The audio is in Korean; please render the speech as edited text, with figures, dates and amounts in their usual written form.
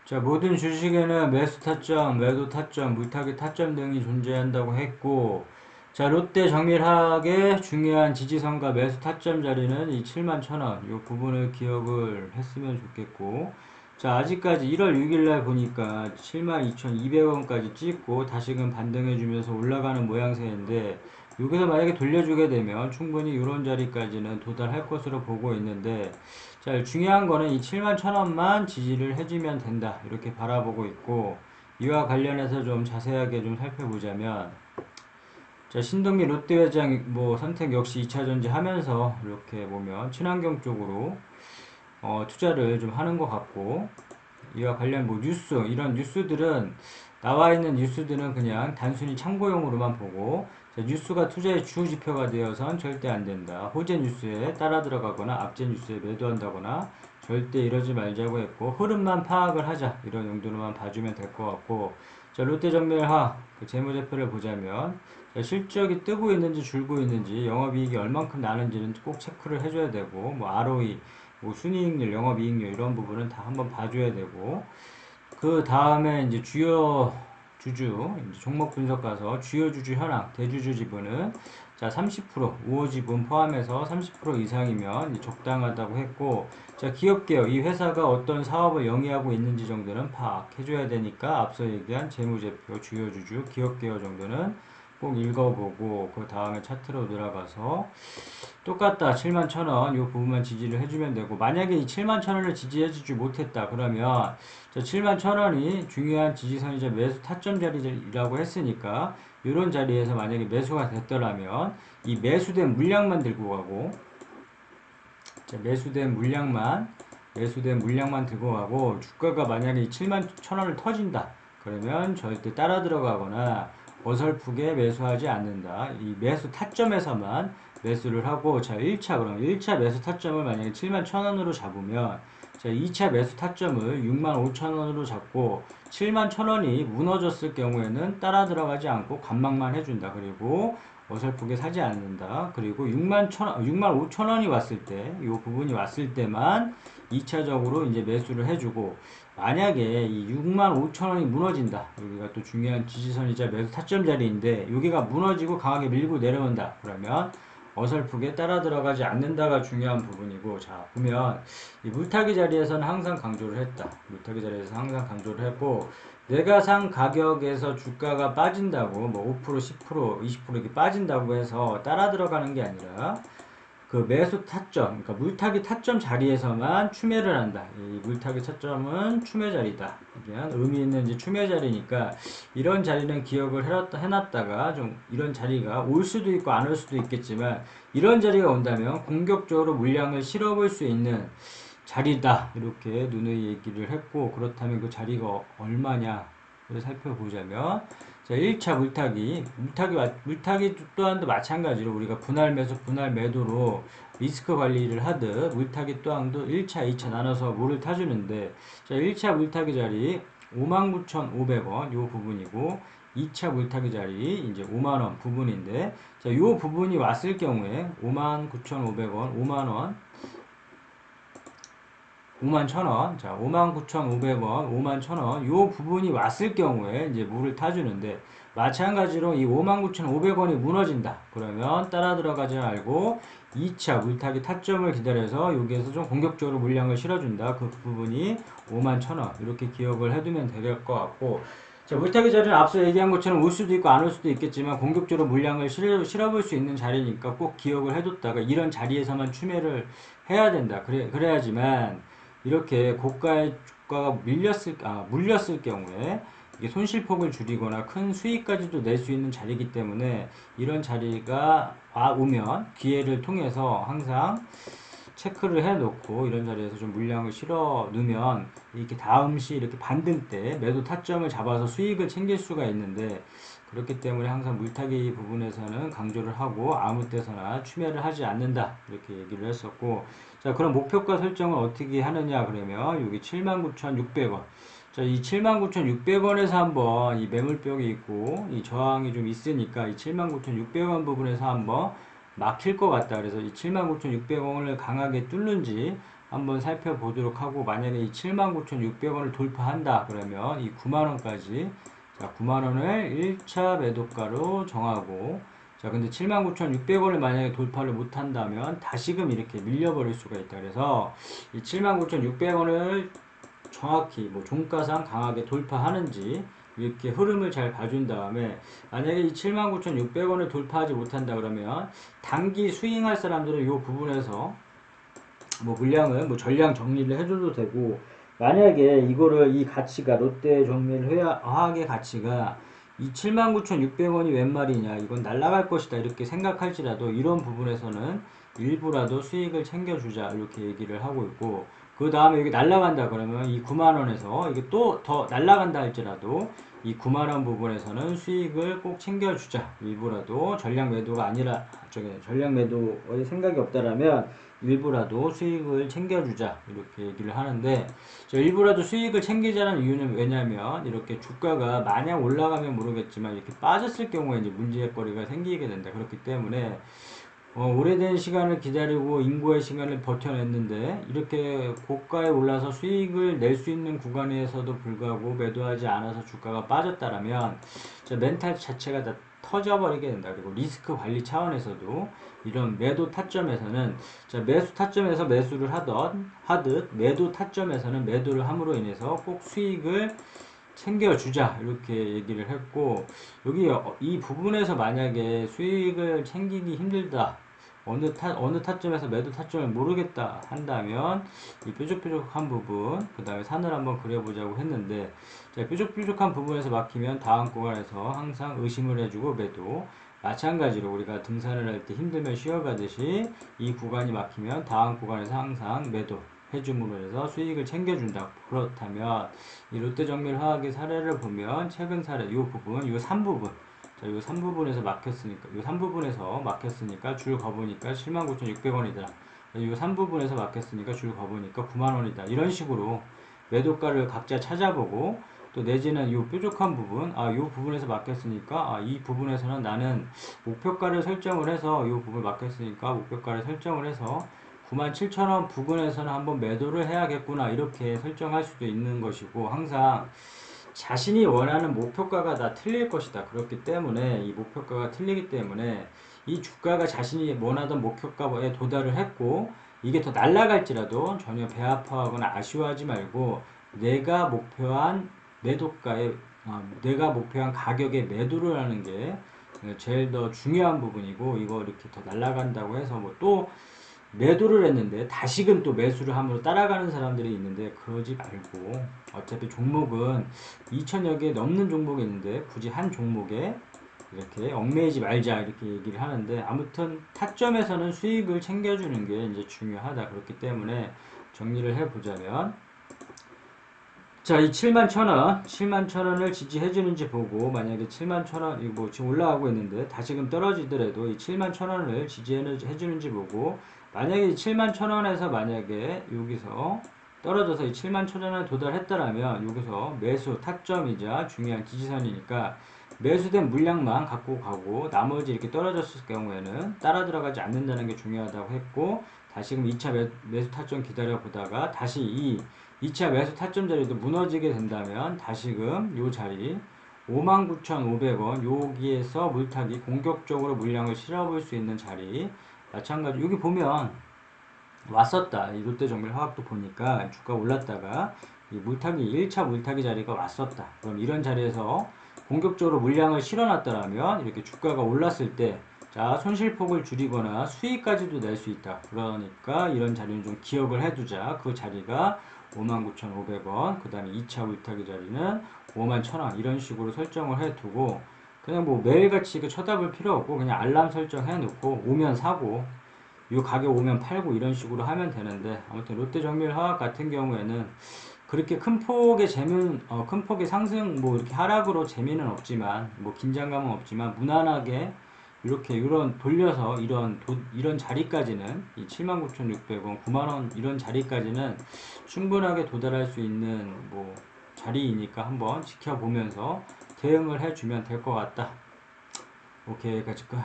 자, 모든 주식에는 매수 타점, 매도 타점, 물타기 타점 등이 존재한다고 했고, 자, 롯데 정밀하게 중요한 지지선과 매수 타점 자리는 이 71,000원, 이 부분을 기억을 했으면 좋겠고, 자, 아직까지 1월 6일날 보니까 72,200원까지 찍고 다시금 반등해주면서 올라가는 모양새인데, 여기서 만약에 돌려주게 되면 충분히 이런 자리까지는 도달할 것으로 보고 있는데, 자, 중요한 거는 이 71,000원만 지지를 해주면 된다. 이렇게 바라보고 있고, 이와 관련해서 좀 자세하게 좀 살펴보자면, 자, 신동기 롯데회장 뭐 선택 역시 2차전지 하면서 이렇게 보면 친환경 쪽으로 투자를 좀 하는 것 같고, 이와 관련 뭐 뉴스, 이런 뉴스들은 나와 있는 뉴스들은 그냥 단순히 참고용으로만 보고, 자, 뉴스가 투자의 주 지표가 되어선 절대 안 된다. 호재 뉴스에 따라 들어가거나 악재 뉴스에 매도한다거나 절대 이러지 말자고 했고, 흐름만 파악을 하자, 이런 용도로만 봐주면 될 것 같고, 자, 롯데정밀화 그 재무제표를 보자면, 자, 실적이 뜨고 있는지 줄고 있는지, 영업이익이 얼만큼 나는지는 꼭 체크를 해줘야 되고, 뭐 ROE, 뭐 순이익률, 영업이익률 이런 부분은 다 한번 봐줘야 되고, 그 다음에 이제 주요 주주, 이제 종목 분석 가서 주요 주주 현황, 대주주 지분은 자 30%, 우호 지분 포함해서 30% 이상이면 이제 적당하다고 했고, 자 기업 개혁, 이 회사가 어떤 사업을 영위하고 있는지 정도는 파악해줘야 되니까 앞서 얘기한 재무제표, 주요 주주, 기업 개혁 정도는 꼭 읽어보고 그 다음에 차트로 들어가서 똑같다 71,000원 이 부분만 지지를 해주면 되고, 만약에 이 71,000원을 지지해주지 못했다 그러면 저 71,000원이 중요한 지지선이자 매수 타점 자리라고 했으니까 이런 자리에서 만약에 매수가 됐더라면 이 매수된 물량만 들고 가고, 자, 매수된 물량만 들고 가고, 주가가 만약에 이 71,000원을 터진다 그러면 절대 따라 들어가거나 어설프게 매수하지 않는다. 이 매수 타점에서만 매수를 하고, 자 1차 그럼 1차 매수 타점을 만약에 71,000원으로 잡으면, 자 2차 매수 타점을 65,000원으로 잡고 71,000원이 무너졌을 경우에는 따라 들어가지 않고 관망만 해준다. 그리고 어설프게 사지 않는다. 그리고 65,000원이 왔을 때, 이 부분이 왔을 때만 2차적으로 이제 매수를 해주고, 만약에 이 65,000원이 무너진다. 여기가 또 중요한 지지선이자 매수 타점 자리인데, 여기가 무너지고 강하게 밀고 내려온다. 그러면 어설프게 따라 들어가지 않는다가 중요한 부분이고, 자, 보면 이 물타기 자리에서는 항상 강조를 했다. 물타기 자리에서 항상 강조를 했고, 내가 산 가격에서 주가가 빠진다고 뭐 5%, 10%, 20% 이렇게 빠진다고 해서 따라 들어가는 게 아니라 그 매수 타점, 그러니까 물타기 타점 자리에서만 추매를 한다. 이 물타기 타점은 추매 자리다. 그냥 의미 있는 이제 추매 자리니까 이런 자리는 기억을 해놨다가 좀 이런 자리가 올 수도 있고 안 올 수도 있겠지만, 이런 자리가 온다면 공격적으로 물량을 실어볼 수 있는 자리다. 이렇게 누누이 얘기를 했고, 그렇다면 그 자리가 얼마냐를 살펴보자면, 자, 1차 물타기 또한도 마찬가지로 우리가 분할 매수, 분할 매도로 리스크 관리를 하듯 물타기 또한도 1차, 2차 나눠서 물을 타주는데, 자, 1차 물타기 자리 59,500원 요 부분이고, 2차 물타기 자리 이제 5만원 부분인데, 자, 요 부분이 왔을 경우에 59,500원, 5만원, 51,000원, 자, 59,500원, 51,000원, 요 부분이 왔을 경우에 이제 물을 타주는데, 마찬가지로 이 59,500원이 무너진다. 그러면 따라 들어가지 말고 2차 물타기 타점을 기다려서 여기에서 좀 공격적으로 물량을 실어준다. 그 부분이 51,000원. 이렇게 기억을 해두면 될 것 같고, 자, 물타기 자리는 앞서 얘기한 것처럼 올 수도 있고 안 올 수도 있겠지만 공격적으로 물량을 실어볼 수 있는 자리니까 꼭 기억을 해뒀다가 이런 자리에서만 추매를 해야 된다. 그래야지만 이렇게 고가의 주가가 물렸을 경우에 이게 손실폭을 줄이거나 큰 수익까지도 낼 수 있는 자리이기 때문에, 이런 자리가 오면 기회를 통해서 항상 체크를 해 놓고 이런 자리에서 좀 물량을 실어 놓으면 이렇게 다음 시 이렇게 반등 때 매도 타점을 잡아서 수익을 챙길 수가 있는데, 그렇기 때문에 항상 물타기 부분에서는 강조를 하고 아무 때서나 추매를 하지 않는다 이렇게 얘기를 했었고, 자 그럼 목표가 설정을 어떻게 하느냐 그러면 여기 79,600원, 자 이 79,600원에서 한번 이 매물벽이 있고 이 저항이 좀 있으니까 이 79,600원 부분에서 한번 막힐 것 같다. 그래서 이 79,600원을 강하게 뚫는지 한번 살펴보도록 하고, 만약에 이 79,600원을 돌파한다 그러면 이 9만원까지, 자 9만원을 1차 매도가로 정하고, 자 근데 79,600원을 만약에 돌파를 못한다면 다시금 이렇게 밀려버릴 수가 있다. 그래서 이 79,600원을 정확히 뭐 종가상 강하게 돌파하는지 이렇게 흐름을 잘 봐준 다음에, 만약에 이 79,600원을 돌파하지 못한다 그러면 단기 스윙할 사람들은 이 부분에서 뭐 물량을 뭐 전량 정리를 해줘도 되고, 만약에 이거를 이 가치가 롯데 정밀 화학의 가치가 이 79,600원이 웬 말이냐, 이건 날아갈 것이다 이렇게 생각할지라도 이런 부분에서는 일부라도 수익을 챙겨주자 이렇게 얘기를 하고 있고, 그 다음에 여기 날아간다 그러면 이 9만원에서 이게 또 더 날아간다 할지라도 이 9만원 부분에서는 수익을 꼭 챙겨주자, 일부라도 전량 매도가 아니라 전량 매도의 생각이 없다라면 일부라도 수익을 챙겨주자 이렇게 얘기를 하는데, 일부라도 수익을 챙기자는 이유는 왜냐면 이렇게 주가가 마냥 올라가면 모르겠지만 이렇게 빠졌을 경우에 이제 문제거리가 생기게 된다. 그렇기 때문에 오래된 시간을 기다리고 인고의 시간을 버텨냈는데 이렇게 고가에 올라서 수익을 낼 수 있는 구간에서도 불구하고 매도하지 않아서 주가가 빠졌다라면 멘탈 자체가 다 터져버리게 된다. 그리고 리스크 관리 차원에서도 이런 매도 타점에서는, 매수 타점에서 매수를 하듯 매도 타점에서는 매도를 함으로 인해서 꼭 수익을 챙겨주자 이렇게 얘기를 했고, 여기 이 부분에서 만약에 수익을 챙기기 힘들다, 어느 타점에서 매도 타점을 모르겠다 한다면 이 뾰족뾰족한 부분, 그 다음에 산을 한번 그려보자고 했는데, 자, 뾰족뾰족한 부분에서 막히면 다음 구간에서 항상 의심을 해주고 매도, 마찬가지로 우리가 등산을 할 때 힘들면 쉬어가듯이 이 구간이 막히면 다음 구간에서 항상 매도 해줌으로 해서 수익을 챙겨준다. 그렇다면 이 롯데정밀화학의 사례를 보면 최근 사례 이 부분, 이 3부분, 자, 이 3부분에서 막혔으니까, 이 3부분에서 막혔으니까 줄 거보니까 79,600원이더라. 이 3부분에서 막혔으니까 줄 거보니까 9만원이다. 이런 식으로 매도가를 각자 찾아보고, 또 내지는 이 뾰족한 부분, 이 부분에서 막혔으니까 이 부분에서는 나는 목표가를 설정을 해서, 이 부분 막혔으니까 목표가를 설정을 해서 97,000원 부근에서는 한번 매도를 해야겠구나 이렇게 설정할 수도 있는 것이고, 항상 자신이 원하는 목표가가 다 틀릴 것이다. 그렇기 때문에 이 목표가가 틀리기 때문에 이 주가가 자신이 원하던 목표가에 도달을 했고 이게 더 날아갈지라도 전혀 배 아파하거나 아쉬워하지 말고, 내가 목표한 매도가에 내가 목표한 가격에 매도를 하는 게 제일 더 중요한 부분이고, 이거 이렇게 더 날아간다고 해서 뭐 또 매도를 했는데 다시금 또 매수를 함으로 따라가는 사람들이 있는데, 그러지 말고 어차피 종목은 2000여 개 넘는 종목이 있는데 굳이 한 종목에 이렇게 얽매이지 말자 이렇게 얘기를 하는데, 아무튼 타점에서는 수익을 챙겨주는 게 이제 중요하다. 그렇기 때문에 정리를 해보자면, 자, 이 71,000원, 71,000원을 지지해주는지 보고, 만약에 71,000원, 이거 뭐 지금 올라가고 있는데 다시금 떨어지더라도 이 71,000원을 지지해주는지 보고, 만약에 이 71,000원에서 만약에 여기서 떨어져서 이 71,000원에 도달했다라면 여기서 매수 타점이자 중요한 지지선이니까 매수된 물량만 갖고 가고, 나머지 이렇게 떨어졌을 경우에는 따라 들어가지 않는다는 게 중요하다고 했고, 다시금 2차 매수 타점 기다려 보다가 다시 이 2차 매수 타점 자리도 무너지게 된다면 다시금 요 자리 59,500원 여기에서 물타기 공격적으로 물량을 실어볼 수 있는 자리, 마찬가지 여기 보면 왔었다. 이 롯데정밀화학도 보니까 주가 올랐다가 이 물타기 1차 물타기 자리가 왔었다. 그럼 이런 자리에서 공격적으로 물량을 실어놨더라면 이렇게 주가가 올랐을 때, 자, 손실폭을 줄이거나 수익까지도 낼 수 있다. 그러니까 이런 자리는 좀 기억을 해두자. 그 자리가 59,500원, 그 다음에 2차 물타기 자리는 51,000원 이런 식으로 설정을 해두고, 그냥 뭐 매일같이 쳐다볼 필요 없고 그냥 알람 설정해 놓고 오면 사고 이 가격 오면 팔고 이런 식으로 하면 되는데, 아무튼 롯데정밀화학 같은 경우에는 그렇게 큰 폭의 상승 뭐 이렇게 하락으로 재미는 없지만, 뭐 긴장감은 없지만 무난하게 이렇게 돌려서 이런 자리까지는 이 79,600원, 9만원 이런 자리까지는 충분하게 도달할 수 있는 뭐 자리이니까 한번 지켜보면서 대응을 해주면 될 것 같다. 오케이, 여기까지 끝.